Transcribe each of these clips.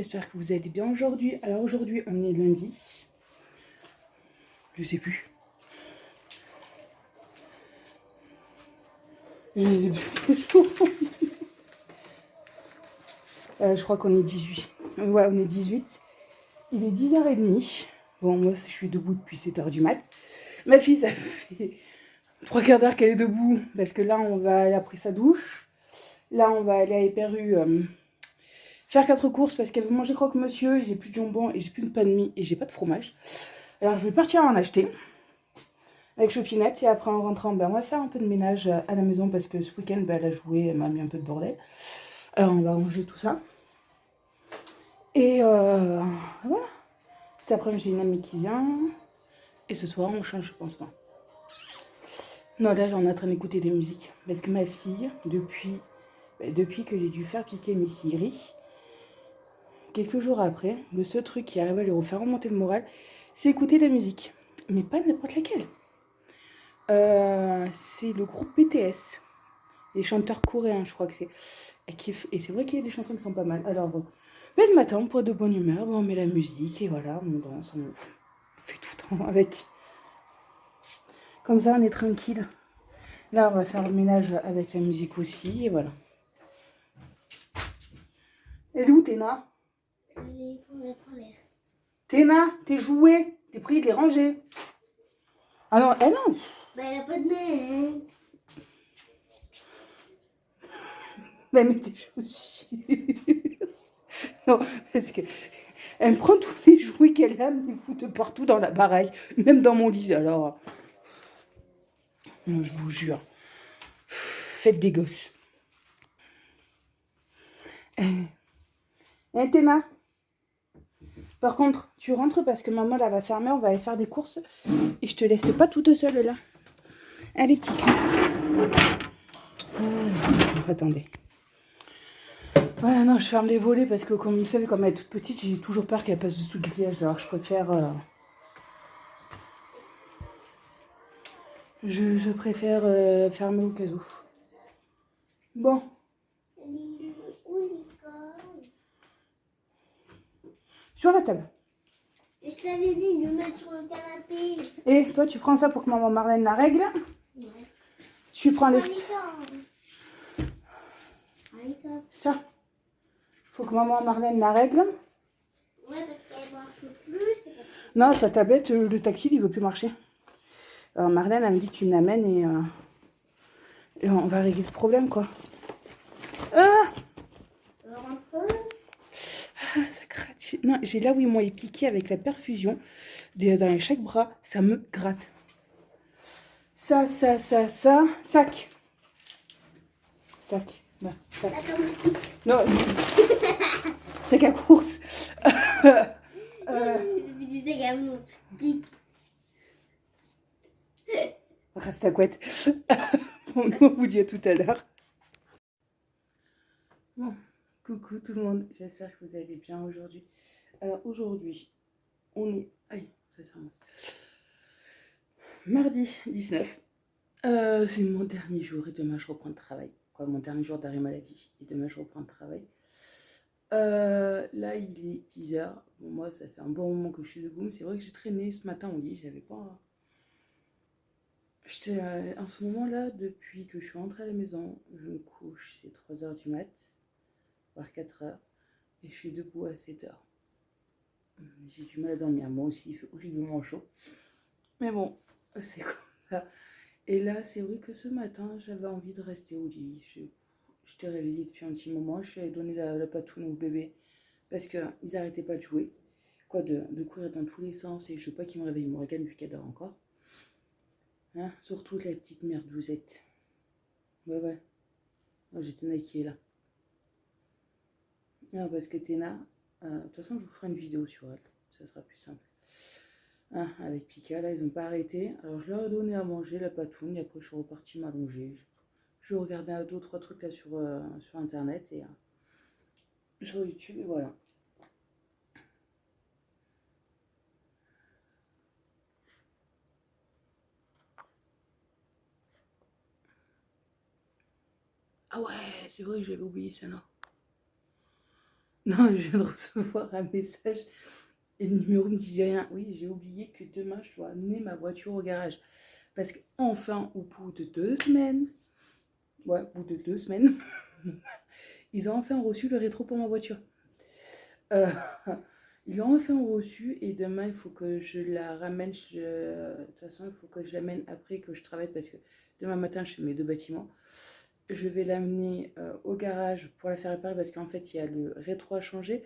j'espère que vous allez bien aujourd'hui. Alors aujourd'hui, on est lundi. Je sais plus. Je crois qu'on est 18. Ouais, on est 18. Il est 10h30. Bon, moi, je suis debout depuis 7h du mat. Ma fille, ça fait 3/4 d'heure qu'elle est debout. Parce que là, elle a pris sa douche. Là, on va aller à Éperu faire 4 courses parce qu'elle veut manger croque-monsieur. J'ai plus de jambon et j'ai plus de pain de mie et j'ai pas de fromage. Alors, je vais partir en acheter avec Chopinette. Et après, en rentrant, on va faire un peu de ménage à la maison parce que ce week-end, elle a joué, elle m'a mis un peu de bordel. Alors, on va ranger tout ça. Et voilà. Cet après-midi, j'ai une amie qui vient. Et ce soir, on change, je pense pas. Non, là, on est en train d'écouter des musiques. Parce que ma fille, depuis que j'ai dû faire piquer Miss Siri, quelques jours après, le seul truc qui arrive à lui refaire remonter le moral, c'est écouter de la musique. Mais pas n'importe laquelle. C'est le groupe BTS. Les chanteurs coréens, je crois que c'est. Elle kiffe. Et c'est vrai qu'il y a des chansons qui sont pas mal. Alors, le matin, pour de bonne humeur, on met la musique et voilà, on danse, on fait tout le temps avec. Comme ça, on est tranquille. Là, on va faire le ménage avec la musique aussi, et voilà. Elle est où, Téna? Elle est pour l'air. Téna, tes jouets, t'es prié de les ranger. Ah non, elle non. Bah, elle a pas de main, hein. Bah, mets tes chaussures. Non, parce que elle me prend tous les jouets qu'elle a, me les fout partout dans la baraque, même dans mon lit, alors. Non, je vous jure. Faites des gosses. Téna. Par contre, tu rentres parce que maman là va fermer, on va aller faire des courses. Et je te laisse pas toute seule là. Allez, petit cul. Attendez. Voilà, non, je ferme les volets parce que comme vous savez, comme elle est toute petite, j'ai toujours peur qu'elle passe dessous le grillage. Alors je préfère... Je préfère fermer au cas où. Bon. Sur la table. Je t'avais dit de le mettre sur le canapé. Et toi, tu prends ça pour que maman Marlène la règle. Ouais. Tu prends les... Ça. Faut que maman Marlène la règle. Ouais, parce qu'elle marche plus. Non, sa tablette, le tactile, il veut plus marcher. Alors Marlène, elle me dit que tu me l'amènes et on va régler le problème, quoi. Ah, ça gratte. Non, j'ai là où ils m'ont piqué avec la perfusion. Dans chaque bras, ça me gratte. Ça. Sac. Sac. Là, sac. Non. Sac à course. Reste à couette. Bon, on vous dit à tout à l'heure. Bon, coucou tout le monde. J'espère que vous allez bien aujourd'hui. Alors aujourd'hui, on est... Aïe, ça s'avance. Mardi 19. C'est mon dernier jour et demain je reprends le travail. Quoi, mon dernier jour d'arrêt maladie. Et demain je reprends le travail. Là il est 10h. Bon, moi ça fait un bon moment que je suis debout. Mais c'est vrai que j'ai traîné ce matin au lit. J'avais pas... en ce moment là, depuis que je suis rentrée à la maison, je me couche, c'est 3h du mat, voire 4h. Et je suis debout à 7h. J'ai du mal à dormir. Moi aussi il fait horriblement chaud. Mais bon, c'est comme ça. Et là, c'est vrai que ce matin, j'avais envie de rester au lit. Je t'ai réveillée depuis un petit moment. Je suis allée donner la patoune au bébé parce qu'ils n'arrêtaient pas de jouer. Quoi, de courir dans tous les sens. Et je veux pas qu'ils me réveillent Morgane vu qu'elle dort encore. Hein, surtout la petite merdouzette. Ouais. Moi, j'ai Téna qui est là. Non, parce que Téna, de toute façon, je vous ferai une vidéo sur elle. Ça sera plus simple. Hein, avec Pika, là, ils n'ont pas arrêté. Alors, je leur ai donné à manger la patoune et après, je suis repartie m'allonger. Je regardais 2 ou 3 trucs là sur internet et sur YouTube et voilà. Ah ouais, c'est vrai que j'avais oublié ça là. Non, je viens de recevoir un message et le numéro me disait rien. Oui, j'ai oublié que demain, je dois amener ma voiture au garage. Parce qu'enfin, au bout de 2 semaines, ouais, au bout de 2 semaines, ils ont enfin reçu le rétro pour ma voiture. Euh, Ils l'ont enfin reçu et demain, il faut que je la ramène. De toute façon, il faut que je l'amène après que je travaille parce que demain matin, je fais mes 2 bâtiments. Je vais l'amener au garage pour la faire réparer parce qu'en fait, il y a le rétro à changer,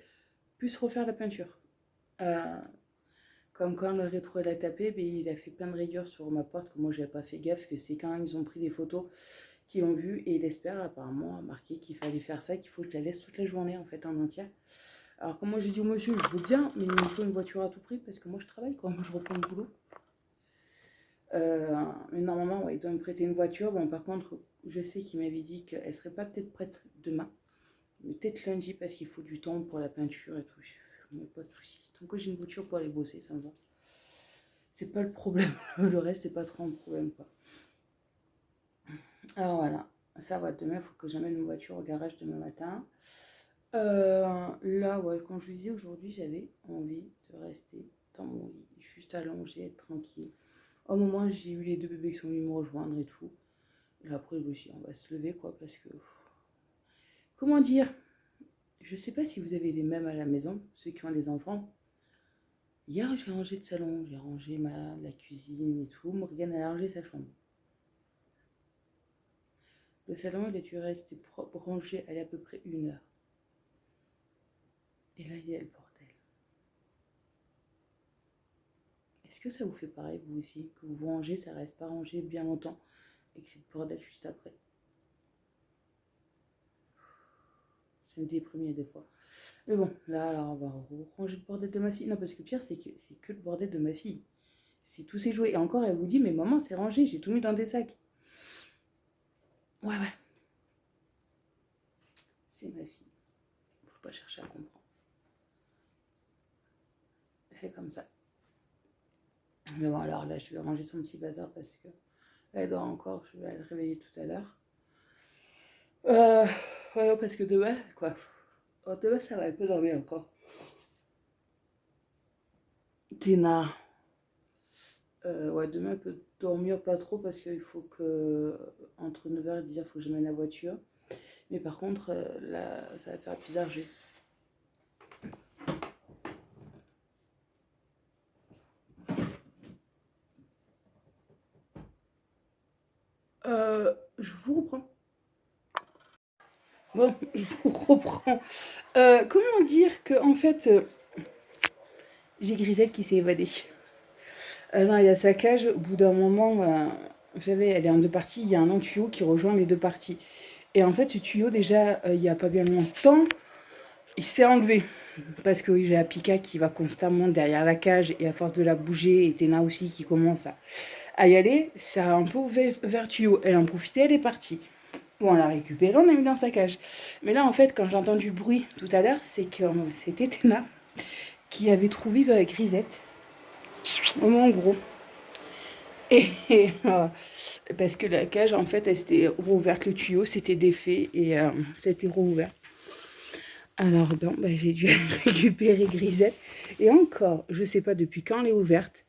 plus refaire la peinture. Euh, Comme quand le rétro elle a tapé, ben, il a fait plein de rayures sur ma porte que moi, j'avais pas fait gaffe, que c'est quand ils ont pris des photos qu'ils l'ont vu et l'espère apparemment a marqué qu'il fallait faire ça, qu'il faut que je la laisse toute la journée en fait en entière. Alors comme moi j'ai dit au monsieur, je veux bien, mais il me faut une voiture à tout prix parce que moi je travaille quoi, moi je reprends le boulot. Mais normalement ouais, il doit me prêter une voiture. Bon par contre, je sais qu'il m'avait dit qu'elle serait pas peut-être prête demain, mais peut-être lundi parce qu'il faut du temps pour la peinture et tout. Mais pas de soucis. Tant que j'ai une voiture pour aller bosser, ça me va. C'est pas le problème. Le reste c'est pas trop un problème quoi. Alors voilà, ça va. Demain il faut que j'amène une voiture au garage demain matin. Là, ouais, comme je vous disais, aujourd'hui, j'avais envie de rester dans mon lit, juste allongée, être tranquille. Au moment où j'ai eu les 2 bébés qui sont venus me rejoindre et tout. Et après, on va se lever, quoi, parce que... Comment dire? Je sais pas si vous avez les mêmes à la maison, ceux qui ont des enfants. Hier, j'ai rangé le salon, j'ai rangé la cuisine et tout. Morgane, elle a rangé sa chambre. Le salon, il a dû rester rangé à peu près 1 heure. Et là, il y a le bordel. Est-ce que ça vous fait pareil, vous aussi? Que vous rangez, ça reste pas rangé bien longtemps et que c'est le bordel juste après. Ça me déprime des fois. Mais bon, là, alors, on va ranger le bordel de ma fille. Non, parce que le pire, c'est que le bordel de ma fille. C'est tous ses jouets. Et encore, elle vous dit, mais maman, c'est rangé, j'ai tout mis dans des sacs. Ouais, ouais. C'est ma fille. Faut pas chercher à comprendre. C'est comme ça. Mais bon, alors là, je vais ranger son petit bazar parce que elle dort encore. Je vais aller le réveiller tout à l'heure. Voilà, parce que demain, quoi. Oh, demain, ça va, elle peut dormir encore. Tina. Ouais, demain, elle peut dormir pas trop parce qu'il faut que, entre 9h et 10h, il faut que j'amène la voiture. Mais par contre, là, ça va faire bizarre. Je vous reprends. Bon, je vous reprends. Comment dire que, en fait, j'ai Grisette qui s'est évadée. Non, il y a sa cage. Au bout d'un moment, vous savez, elle est en 2 parties. Il y a un long tuyau qui rejoint les 2 parties. Et en fait, ce tuyau, déjà, il n'y a pas bien longtemps, il s'est enlevé. Parce que oui, j'ai Apika qui va constamment derrière la cage et à force de la bouger, et Tena aussi qui commence à y aller, ça a un peu ouvert le tuyau. Elle en profitait, elle est partie. Bon, on l'a récupéré, on l'a mis dans sa cage. Mais là, en fait, quand j'ai entendu le bruit tout à l'heure, c'est que c'était Tena qui avait trouvé Grisette. En gros. Et parce que la cage, en fait, elle s'était rouverte, le tuyau s'était défait et c'était rouvert. Alors, bon, bah, j'ai dû récupérer Grisette. Et encore, je sais pas depuis quand elle est ouverte,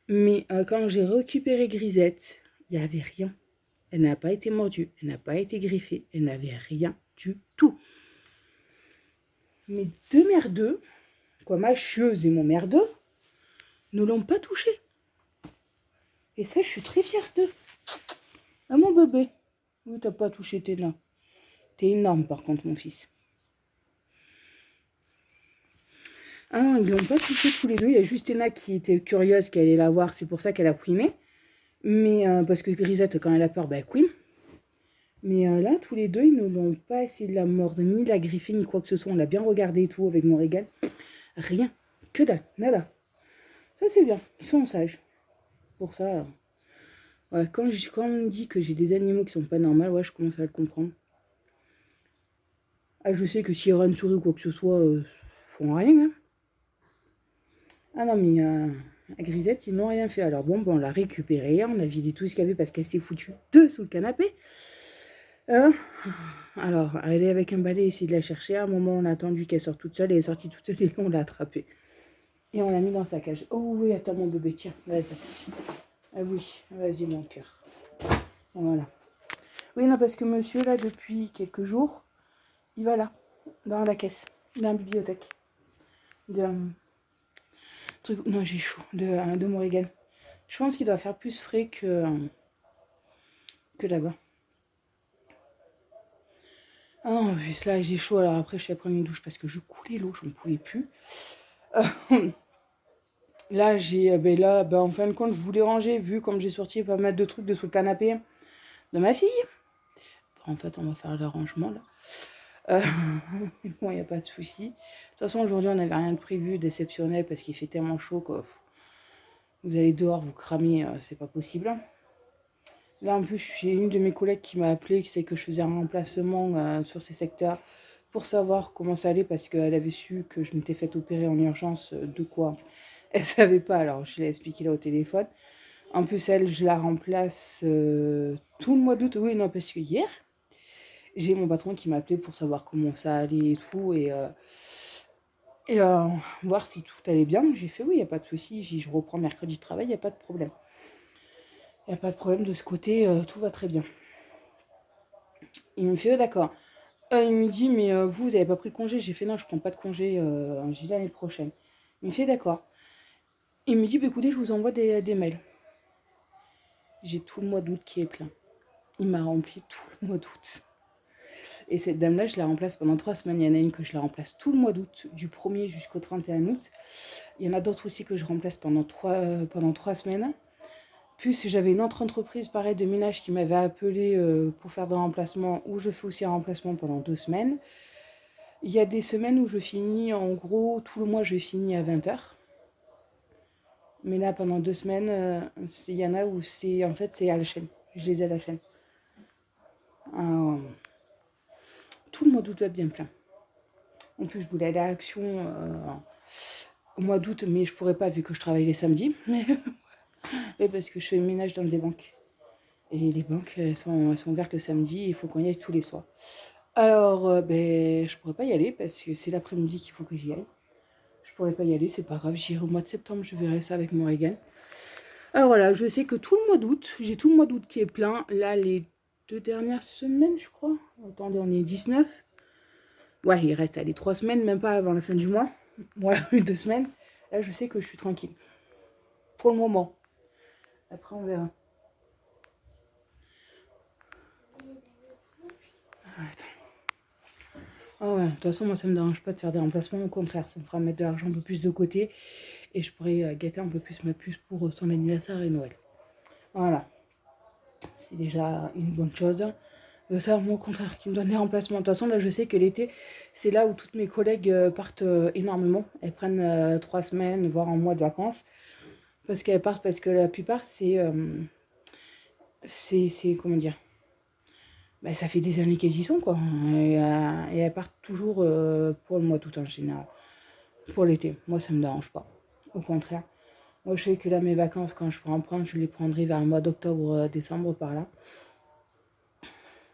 mais quand j'ai récupéré Grisette, il n'y avait rien. Elle n'a pas été mordue, elle n'a pas été griffée, elle n'avait rien du tout. Mes 2 merdeux, quoi, ma chieuse et mon merdeux, ne l'ont pas touchée. Et ça, je suis très fière d'eux. Ah, mon bébé. Oui, t'as pas touché tes nains. T'es énorme, par contre, mon fils. Ah non, ils ne l'ont pas touché tous les deux. Il y a juste Ena qui était curieuse, qui allait la voir. C'est pour ça qu'elle a queené. Mais parce que Grisette, quand elle a peur, bah, elle queen. Mais là, tous les deux, ils ne l'ont pas essayé de la mordre, ni de la griffer, ni quoi que ce soit. On l'a bien regardé et tout avec mon régal. Rien. Que dalle. Nada. Ça, c'est bien. Ils sont sages. Pour ça, ouais, quand on me dit que j'ai des animaux qui sont pas normaux, ouais, je commence à le comprendre. Ah, je sais que s'il y aura une souris ou quoi que ce soit, ils font rien. Hein. Ah non, mais à Grisette, ils n'ont rien fait. Alors bon, on l'a récupérée, on a vidé tout ce qu'il y avait parce qu'elle s'est foutue sous le canapé. Hein. Alors, elle est avec un balai, essayer de la chercher. À un moment, on a attendu qu'elle sorte toute seule. Elle est sortie toute seule et là, on l'a attrapée. Et on l'a mis dans sa cage. Oh oui, attends mon bébé, tiens, vas-y. Ah oui, vas-y mon cœur. Voilà. Oui, non, parce que monsieur, là, depuis quelques jours, il va là, dans la caisse, dans la bibliothèque. De, truc, non, j'ai chaud, de Morrigan. Je pense qu'il doit faire plus frais que là-bas. Ah non, en plus là, j'ai chaud, alors après, je suis prendre une douche parce que je coulais l'eau, je ne pouvais plus. Là, en fin de compte, je voulais ranger, vu comme j'ai sorti pas mal de trucs de sous le canapé de ma fille. En fait, on va faire le rangement, là. Bon, il n'y a pas de souci. De toute façon, aujourd'hui, on n'avait rien de prévu d'exceptionnel parce qu'il fait tellement chaud que vous allez dehors, vous cramez, c'est pas possible. Là, en plus, j'ai une de mes collègues qui m'a appelé, qui sait que je faisais un remplacement sur ces secteurs pour savoir comment ça allait parce qu'elle avait su que je m'étais fait opérer en urgence de quoi. Elle savait pas, alors je l'ai expliqué là au téléphone. En plus, elle, je la remplace tout le mois d'août. Oui, non, parce que hier, j'ai mon patron qui m'a appelé pour savoir comment ça allait et tout. Et voir si tout allait bien. J'ai fait oui, il n'y a pas de souci. Je reprends mercredi de travail, il n'y a pas de problème. Il n'y a pas de problème de ce côté, tout va très bien. Il me fait d'accord. Il me dit, mais vous n'avez pas pris de congé? J'ai fait non, je prends pas de congé, j'ai l'année prochaine. Il me fait d'accord. Il me dit, bah, écoutez, je vous envoie des mails. J'ai tout le mois d'août qui est plein. Il m'a rempli tout le mois d'août. Et cette dame-là, je la remplace pendant 3 semaines. Il y en a une que je la remplace tout le mois d'août, du 1er jusqu'au 31 août. Il y en a d'autres aussi que je remplace pendant 3 semaines. Plus j'avais une autre entreprise pareil de ménage qui m'avait appelé pour faire des remplacements, où je fais aussi un remplacement pendant 2 semaines. Il y a des semaines où je finis, en gros, tout le mois je finis à 20h. Mais là, pendant 2 semaines, il y en a où c'est à la chaîne. Je les ai à la chaîne. Tout le mois d'août va bien plein. En plus, je voulais aller à Action au mois d'août, mais je pourrais pas vu que je travaille les samedis. Et parce que je fais le ménage dans des banques. Et les banques, elles sont ouvertes le samedi, il faut qu'on y aille tous les soirs. Alors, je pourrais pas y aller parce que c'est l'après-midi qu'il faut que j'y aille. Je pourrais pas y aller, c'est pas grave, j'irai au mois de septembre, je verrai ça avec Morrigan. Alors voilà, je sais que tout le mois d'août, j'ai tout le mois d'août qui est plein. Là, les 2 dernières semaines, je crois. Attendez, on est 19. Ouais, il reste les 3 semaines, même pas avant la fin du mois. Voilà, 2 semaines. Là, je sais que je suis tranquille. Pour le moment. Après, on verra. Attends. Oh ouais, de toute façon, moi, ça me dérange pas de faire des remplacements. Au contraire, ça me fera mettre de l'argent un peu plus de côté. Et je pourrais gâter un peu plus ma puce pour son anniversaire et Noël. Voilà. C'est déjà une bonne chose. Ça, moi, au contraire, qui me donne des remplacements. De toute façon, là, je sais que l'été, c'est là où toutes mes collègues partent énormément. Elles prennent 3 semaines, voire un mois de vacances. Parce qu'elles partent, parce que la plupart, c'est comment dire, ça fait des années qu'elles y sont, quoi. Et elles partent toujours pour le mois d'août en général. Pour l'été. Moi, ça me dérange pas. Au contraire. Moi, je sais que là, mes vacances, quand je pourrais en prendre, je les prendrai vers le mois d'octobre, décembre, par là.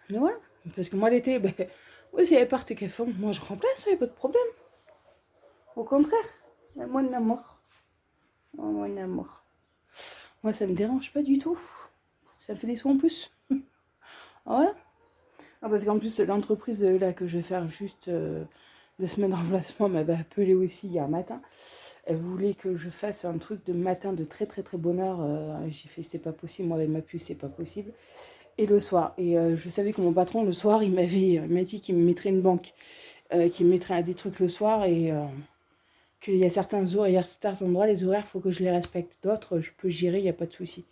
Mais voilà. Parce que moi, l'été, oui, si elles partent et qu'elles font, moi, je remplace, il n'y a pas de problème. Au contraire. Moi, de amour. Moi, de amour. Moi, ça me dérange pas du tout. Ça me fait des sous en plus. Voilà. Ah, parce qu'en plus, l'entreprise là que je vais faire juste 2 semaines de remplacement m'avait appelé aussi hier matin. Elle voulait que je fasse un truc de matin de très très très bonne heure. J'ai fait c'est pas possible, moi avec ma puce c'est pas possible. Et le soir. Et je savais que mon patron le soir il m'a dit qu'il me mettrait une banque, qu'il me mettrait des trucs le soir et qu'il y a certains endroits, les horaires, il faut que je les respecte. D'autres, je peux gérer, il n'y a pas de souci.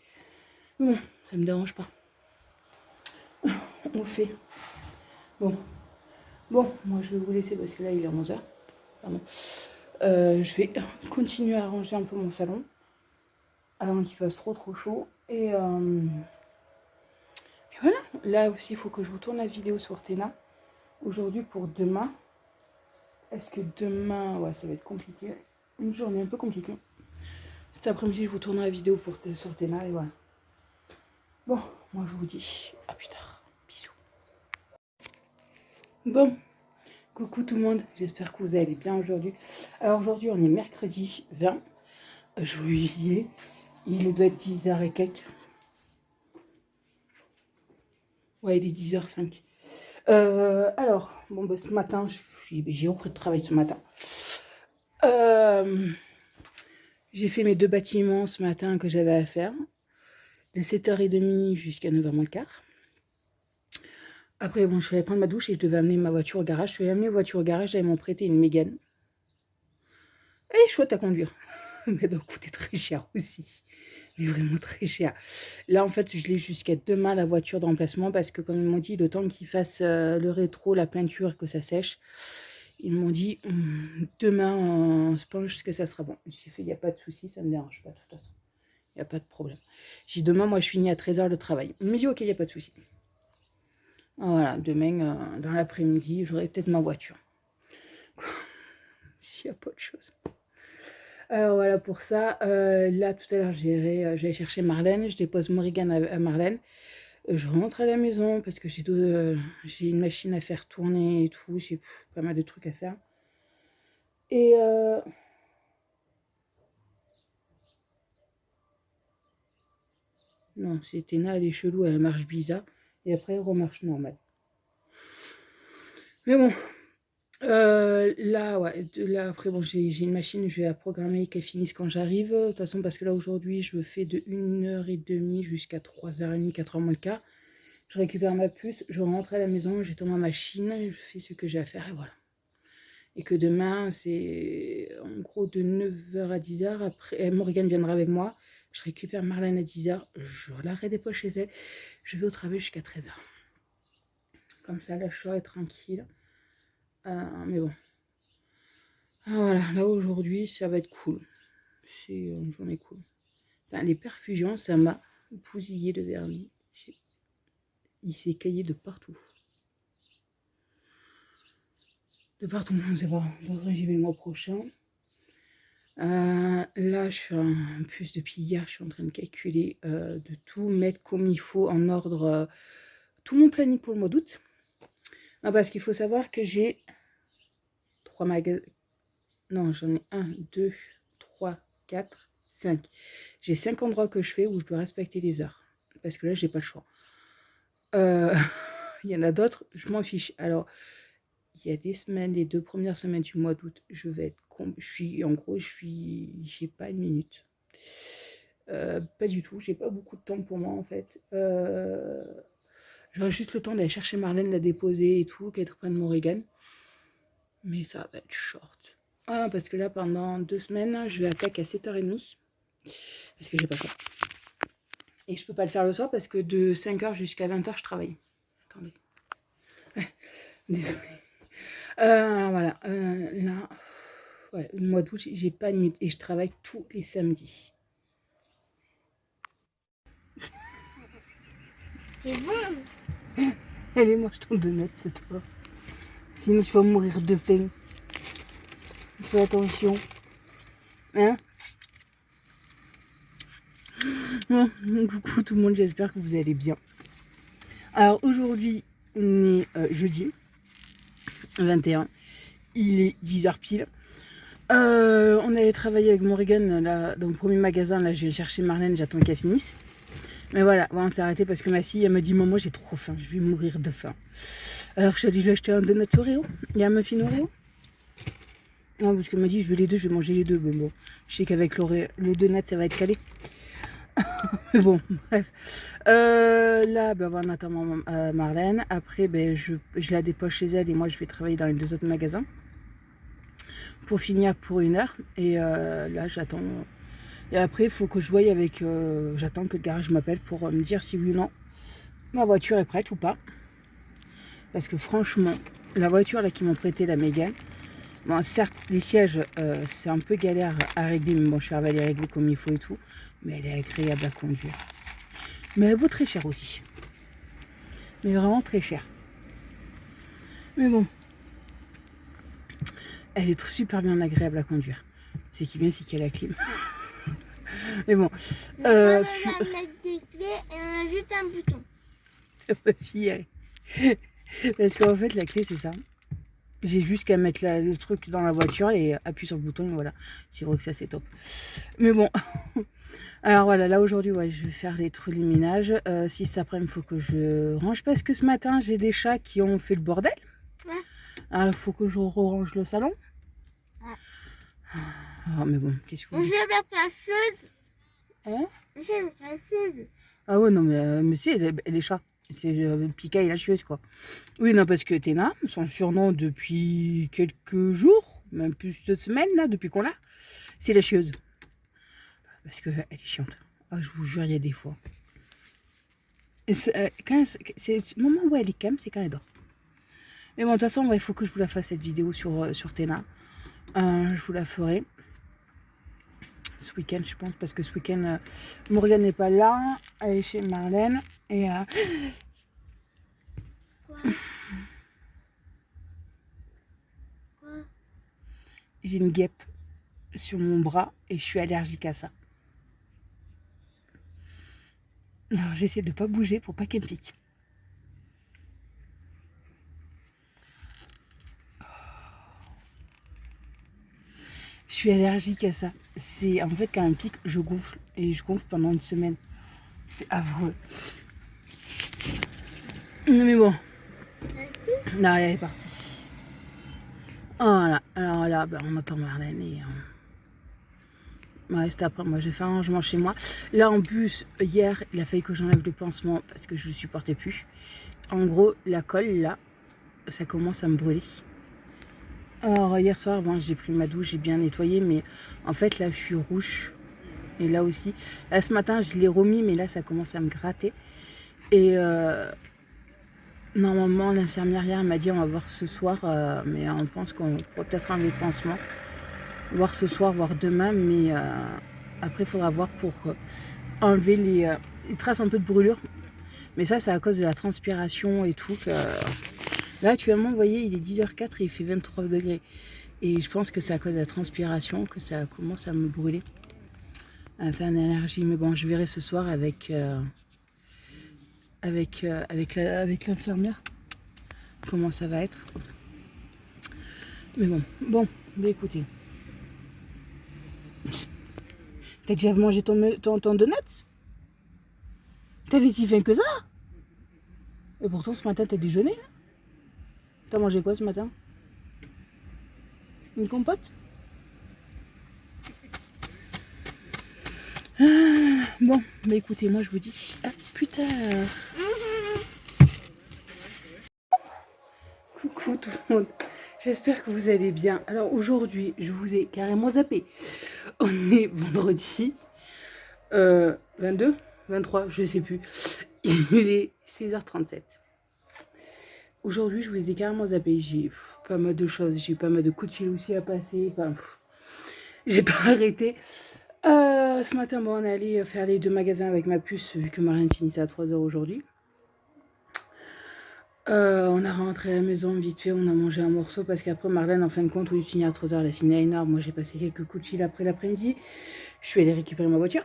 Bon, ça me dérange pas. On fait. Bon. Bon, moi je vais vous laisser parce que là il est 11h. Pardon. Je vais continuer à ranger un peu mon salon avant qu'il fasse trop chaud. Et voilà. Là aussi, il faut que je vous tourne la vidéo sur Téna. Aujourd'hui pour demain. Est-ce que demain... Ouais, ça va être compliqué. Une journée un peu compliquée. Cet après-midi, je vous tourne la vidéo sur Téna et voilà. Bon, moi je vous dis à plus tard. Bisous. Bon, coucou tout le monde, j'espère que vous allez bien aujourd'hui. Alors aujourd'hui, on est mercredi 20 juillet. Il doit être 10h et quelques. Ouais, il est 10h05. Alors, bon, bah, ce matin, j'ai repris de travail ce matin. J'ai fait mes 2 bâtiments ce matin que j'avais à faire, de 7h30 jusqu'à 9h moins le quart. Après, bon, je suis allée prendre ma douche et je devais amener ma voiture au garage. Je suis allée amener la voiture au garage, j'avais m'en prêté une Mégane. Elle est chouette à conduire, mais elle doit coûter très cher aussi. Mais vraiment très cher. Là, en fait, je l'ai jusqu'à demain, la voiture de remplacement, parce que comme ils m'ont dit, le temps qu'ils fassent le rétro, la peinture, que ça sèche, ils m'ont dit, demain, on se penche que ça sera bon. J'ai fait, il n'y a pas de souci, ça ne me dérange pas, de toute façon. Il n'y a pas de problème. J'ai dit, demain, moi, je finis à 13h le travail. Il me dit, ok, il n'y a pas de souci. Voilà, demain, dans l'après-midi, j'aurai peut-être ma voiture. S'il n'y a pas de chose. Alors voilà pour ça. Là, tout à l'heure, j'allais chercher Marlène. Je dépose Morrigan à Marlène. Je rentre à la maison parce que j'ai une machine à faire tourner et tout. J'ai pas mal de trucs à faire. Et non, c'est Téna, elle est chelou, elle marche bizarre. Et après, elle remarche normal. Mais bon, là, ouais, là, après, bon, j'ai une machine, je vais la programmer qu'elle finisse quand j'arrive. De toute façon, parce que là, aujourd'hui, je fais de 1h30 jusqu'à 3h30, 4h moins le quart. Je récupère ma puce, je rentre à la maison, j'éteins ma machine, je fais ce que j'ai à faire et voilà. Et que demain, c'est en gros de 9h à 10h. Après, Morgane viendra avec moi. Je récupère Marlène à 10h. Je la redépose chez elle. Je vais au travail jusqu'à 13h. Comme ça, là, je serai tranquille. Mais bon. Voilà, là, aujourd'hui, ça va être cool. C'est une journée cool. Enfin, les perfusions, ça m'a bousillé de vernis. Il s'est caillé de partout. De partout, on ne sait pas. De toute façon, j'y vais le mois prochain. Là, je suis en plus depuis hier, je suis en train de calculer, de tout mettre comme il faut en ordre, tout mon planning pour le mois d'août. Ah, parce qu'il faut savoir que j'ai 3 magasins. Non, j'en ai 1, 2, 3, 4, 5. J'ai 5 endroits que je fais où je dois respecter les heures. Parce que là, j'ai pas le choix. Il y en a d'autres, je m'en fiche. Alors, il y a des semaines, les 2 premières semaines du mois d'août, je vais être j'ai pas une minute. Pas du tout, j'ai pas beaucoup de temps pour moi en fait. J'aurai juste le temps d'aller chercher Marlène, la déposer et tout, qu'elle reprenne Morrigan. Mais ça va être short. Ah, parce que là, pendant 2 semaines, je vais attaquer à 7h30. Parce que j'ai pas le temps. Et je peux pas le faire le soir parce que de 5h jusqu'à 20h, je travaille. Attendez. Désolée. Voilà. Là, ouais, le mois d'août, j'ai pas de minute. Et je travaille tous les samedis. C'est bon. Allez, mange ton donut, c'est toi. Sinon, tu vas mourir de faim. Fais attention. Hein? Bon, coucou tout le monde, j'espère que vous allez bien. Alors, aujourd'hui, on est jeudi 21. Il est 10h pile. On allait travailler avec Morrigan là, dans le premier magasin. Là, je vais chercher Marlène, j'attends qu'elle finisse. Mais voilà, on s'est arrêté parce que ma fille, elle m'a dit, maman, j'ai trop faim, je vais mourir de faim. Alors, je suis allée lui acheter un donut Oreo. Il y a un muffin Oreo. Non, parce qu'elle m'a dit, je veux les deux, je vais manger les deux. Bon, je sais qu'avec le donut, ça va être calé. Mais bon, bref. Là, ben, on attend Marlène. Après, ben, je la dépose chez elle et moi, je vais travailler dans les 2 autres magasins pour finir pour 1 heure. Et là, j'attends. Et après, il faut que je voie avec... j'attends que le garage m'appelle pour me dire si oui ou non ma voiture est prête ou pas. Parce que franchement, la voiture là qui m'ont prêté, la Mégane, bon, certes, les sièges, c'est un peu galère à régler, mais bon, je suis arrivée à les régler comme il faut et tout. Mais elle est agréable à conduire. Mais elle vaut très cher aussi. Mais vraiment très cher. Mais bon, elle est super bien agréable à conduire. Ce qui est bien, c'est qu'elle a la clim. Mais bon. On va mettre des clés et on a juste un bouton. Ma fille, Parce qu'en fait, la clé, c'est ça. J'ai juste qu'à mettre le truc dans la voiture et appuyer sur le bouton et voilà. C'est vrai que ça, c'est top. Mais bon. Alors voilà, là aujourd'hui, ouais, je vais faire les trucs, les ménages. Si cet après-midi, il faut que je range parce que ce matin, j'ai des chats qui ont fait le bordel. Ouais. Alors, il faut que je range le salon. Ouais. Ah, mais bon, qu'est-ce que vous Je vais mettre la chose. Hein? Je vais mettre la chose. Ah ouais, non, mais si, les chats. C'est Pika et la chieuse, quoi. Oui, non, parce que Téna, son surnom depuis quelques jours, même plus de semaines, là, depuis qu'on l'a, c'est la chieuse. Parce qu'elle est chiante. Ah, je vous jure, il y a des fois. C'est le moment où elle est calme, c'est quand elle dort. Mais bon, de toute façon, il faut que je vous la fasse cette vidéo sur Téna. Je vous la ferai ce week-end, je pense, parce que ce week-end, Morgane n'est pas là, elle est chez Marlène. Et Quoi? Quoi? j'ai une guêpe sur mon bras et je suis allergique à ça. Alors j'essaie de ne pas bouger pour pas qu'elle me pique. Je suis allergique à ça. C'est en fait quand elle me pique, je gonfle et je gonfle pendant une semaine. C'est affreux. Mais bon. Là, elle est partie. Voilà. Alors là, ben, on attend Marlène et ouais, c'était après. Moi, j'ai fait un rangement chez moi. Là, en plus, hier, il a fallu que j'enlève le pansement parce que je ne supportais plus. En gros, la colle, là, ça commence à me brûler. Alors, hier soir, bon, j'ai pris ma douche, j'ai bien nettoyé, mais en fait, là, je suis rouge. Et là aussi. Là, ce matin, je l'ai remis, mais là, ça commence à me gratter. Et normalement, l'infirmière hier m'a dit on va voir ce soir, mais on pense qu'on pourra peut-être enlever le pansement. Voir ce soir, voir demain, mais après, il faudra voir pour enlever les traces un peu de brûlure. Mais ça, c'est à cause de la transpiration et tout. Là, actuellement, vous voyez, il est 10h04 et il fait 23 degrés. Et je pense que c'est à cause de la transpiration que ça commence à me brûler. À faire une allergie. Mais bon, je verrai ce soir avec l'infirmière comment ça va être. Mais bon, bah écoutez. T'as déjà mangé ton donut? T'avais si faim que ça? Et pourtant ce matin t'as déjeuné, hein? T'as mangé quoi ce matin? Une compote? Bon, bah écoutez, moi je vous dis à plus tard. Coucou tout le monde, j'espère que vous allez bien. Alors aujourd'hui, je vous ai carrément zappé. On est vendredi 22, 23, je sais plus. Il est 16h37. Aujourd'hui, je vous ai carrément zappé. J'ai pas mal de choses, j'ai eu pas mal de coups de fil aussi à passer. J'ai pas arrêté. Ce matin, bon, on est allé faire les 2 magasins avec ma puce, vu que Marlène finissait à 3h aujourd'hui. On a rentré à la maison vite fait, on a mangé un morceau parce qu'après Marlène, en fin de compte, au lieu de finir à 3h, elle a fini à 1h. Moi, j'ai passé quelques coups de fil après l'après-midi. Je suis allée récupérer ma voiture.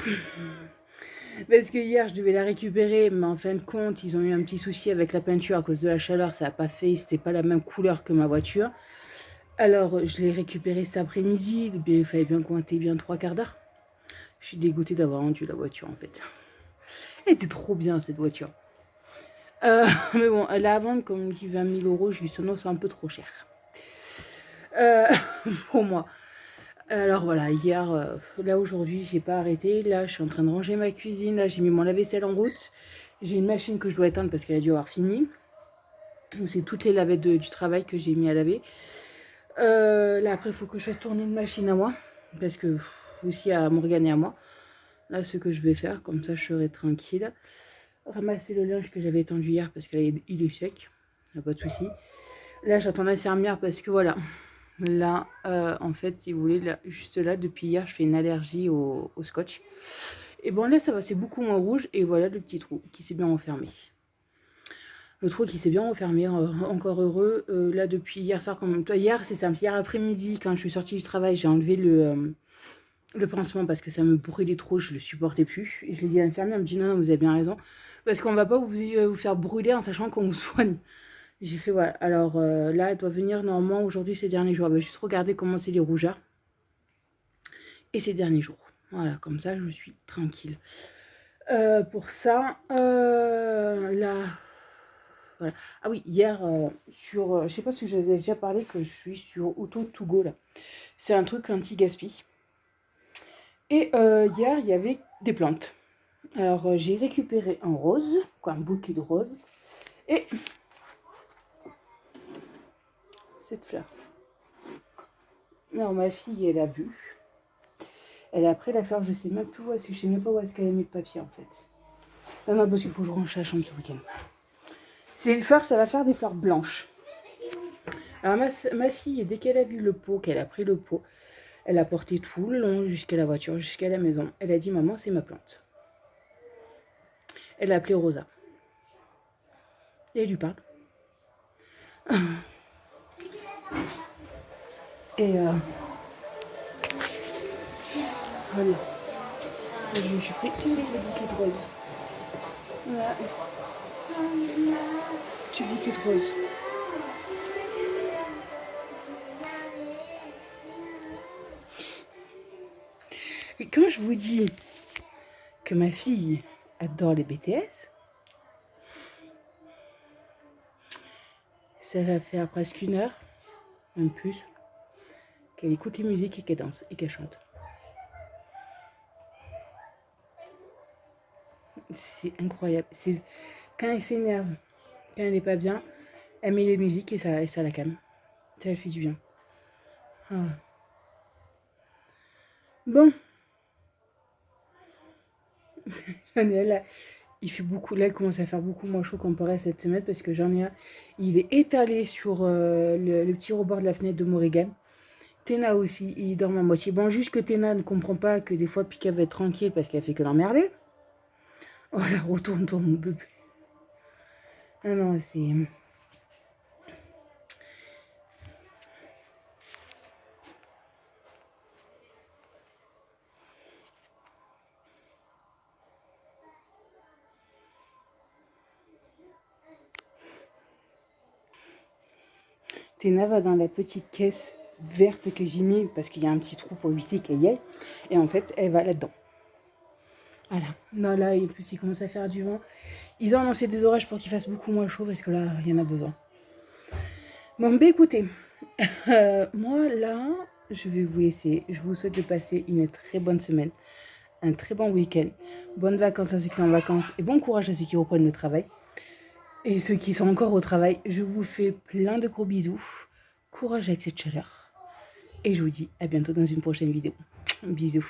Parce que hier, je devais la récupérer, mais en fin de compte, ils ont eu un petit souci avec la peinture à cause de la chaleur. Ça n'a pas fait, c'était pas la même couleur que ma voiture. Alors, je l'ai récupérée cet après-midi. Il fallait bien compter bien 3/4 d'heure. Je suis dégoûtée d'avoir rendu la voiture, en fait. Elle était trop bien, cette voiture. Mais bon, elle a à vendre comme qui 20 000 euros. Je lui dis, non, c'est un peu trop cher. Pour moi. Alors voilà, hier, là aujourd'hui, j'ai pas arrêté. Là, je suis en train de ranger ma cuisine. Là, j'ai mis mon lave-vaisselle en route. J'ai une machine que je dois éteindre parce qu'elle a dû avoir fini. C'est toutes les lavettes du travail que j'ai mis à laver. Là, après, il faut que je fasse tourner une machine à moi. Parce que aussi à Morgane et à moi. Là, ce que je vais faire, comme ça, je serai tranquille. Ramasser le linge que j'avais étendu hier parce qu'il est sec. Il n'y a pas de souci. Là, j'attends l'infirmière parce que voilà. Là, en fait, si vous voulez, là, juste là, depuis hier, je fais une allergie au scotch. Et bon, là, ça va, c'est beaucoup moins rouge. Et voilà le petit trou qui s'est bien refermé. Le trou qui s'est bien refermé, encore heureux. Là, depuis hier soir, comme toi, hier, c'est simple. Hier après-midi, quand je suis sortie du travail, j'ai enlevé le pansement parce que ça me brûlait trop, je le supportais plus. Et je l'ai dit à l'infirmière, elle me dit non, vous avez bien raison. Parce qu'on va pas vous faire brûler en sachant qu'on vous soigne. J'ai fait, voilà. Alors là, elle doit venir normalement aujourd'hui ces derniers jours. Elle va juste regarder comment c'est les rougeurs. Et ces derniers jours. Voilà, comme ça, je suis tranquille. Pour ça, là... Voilà. Ah oui, hier, je sais pas si je vous ai déjà parlé que je suis sur Auto2Go, là. C'est un truc anti-gaspi. Et hier, il y avait des plantes. Alors, j'ai récupéré un rose, un bouquet de roses. Et cette fleur. Alors, ma fille, elle a vu. Elle a pris la fleur, je sais même plus où est-ce que je sais même pas où est-ce qu'elle a mis le papier, en fait. Non, non, parce qu'il faut que je range la chambre ce week-end. C'est une fleur, ça va faire des fleurs blanches. Alors ma fille, dès qu'elle a vu le pot, qu'elle a pris le pot, elle a porté tout le long jusqu'à la voiture, jusqu'à la maison. Elle a dit, maman, c'est ma plante. Elle l'a appelée Rosa. Et elle lui parle. Et voilà. Et je me suis pris tous les bouquets de roses. Voilà. Petit bouquet de roses. Et quand je vous dis que ma fille adore les BTS, ça va faire presque 1 heure, même plus, qu'elle écoute les musiques et qu'elle danse et qu'elle chante. C'est incroyable. C'est quand elle s'énerve, quand elle n'est pas bien, elle met les musiques et ça la calme. Ça lui fait du bien. Ah. Bon. J'en ai là. Il fait beaucoup, là il commence à faire beaucoup moins chaud comparé à cette semaine parce que j'en ai un, il est étalé sur le petit rebord de la fenêtre de Morrigan. Téna aussi, il dort à moitié. Bon, juste que Téna ne comprend pas que des fois Pika va être tranquille parce qu'elle fait que l'emmerder. Voilà, retourne-toi mon bébé. Ah non, c'est... Téna va dans la petite caisse verte que j'ai mis parce qu'il y a un petit trou pour éviter qu'elle y aille. Et en fait, elle va là-dedans. Voilà. Non, là, en plus, il commence à faire du vent. Ils ont annoncé des orages pour qu'il fasse beaucoup moins chaud parce que là, il y en a besoin. Bon, bah écoutez, moi, là, je vais vous laisser. Je vous souhaite de passer une très bonne semaine, un très bon week-end. Bonnes vacances à ceux qui sont en vacances et bon courage à ceux qui reprennent le travail. Et ceux qui sont encore au travail, je vous fais plein de gros bisous. Courage avec cette chaleur. Et je vous dis à bientôt dans une prochaine vidéo. Bisous.